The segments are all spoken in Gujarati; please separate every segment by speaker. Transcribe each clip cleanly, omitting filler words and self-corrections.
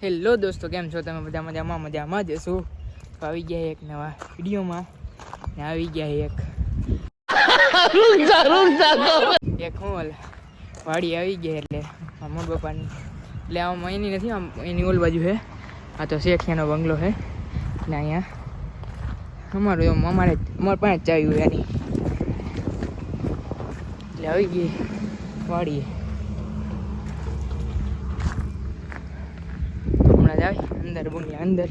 Speaker 1: હેલો દોસ્તો, કેમ છો તમે? બધા મજામાં જ છો? તો આવી ગયા એક નવા વિડીયોમાં ને આવી ગયા એક હું વાડી આવી ગયા એટલે મોટ બાપાની એટલે આમાં એની નથી, આમ એની ઓલ બાજુ છે. આ તો શેઠિયાનો બંગલો છે ને અહીંયા અમારે પાસે જ ચાવી હોય એની એટલે આવી ગઈ વાડીએ. હમણાં જ આવી અંદર બંગલા અંદર.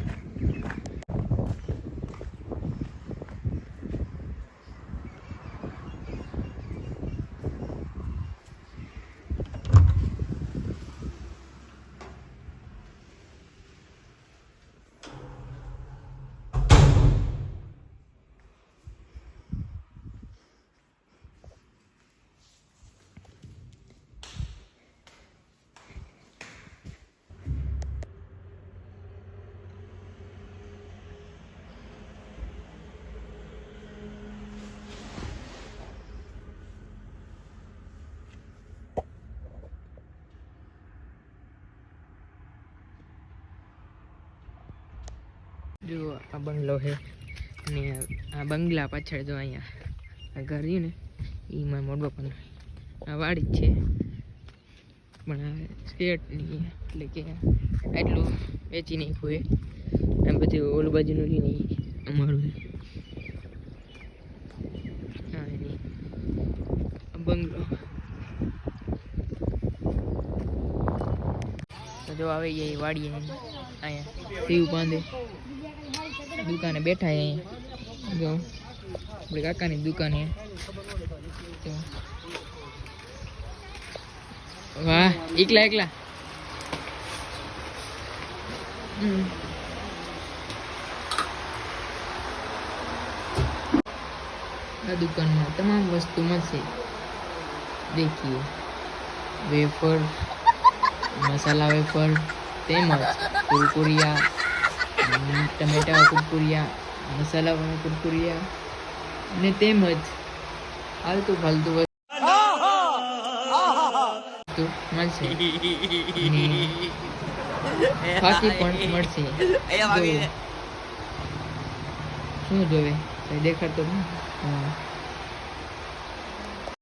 Speaker 1: જો આ બંગલો છે ને આ બંગલા પાછળ જો અહીંયા આ ઘર રહ્યું ને એ મારા મોટ બાપાનું આ વાડી જ છે, પણ આ શેઠની એટલે કે આટલું વેચી નાખ્યું હોય. આમ બધું ઓલું બાજુનું રહ્યું ને અમારું છે. હા એની બંગલો તો જો આવી ગયા વાડીએ અહીંયા સીવ બાંધે દુકાને બેઠા અહીંયા. જો આપણી કાકાની દુકાને. વાહ, એકલા આ દુકાનમાં તમામ વસ્તુ મળશે. દેખીએ વેફર, મસાલા વેફર, તેમજ કુરકુરિયા, ટમેટા કુરકુરિયા, મસાલા કુરકુરિયા અને તેમજ આલતું ફાલતું વસ્તુ મળશે. ફાકી પણ મળશે. શું જોવે દેખાડતો ને.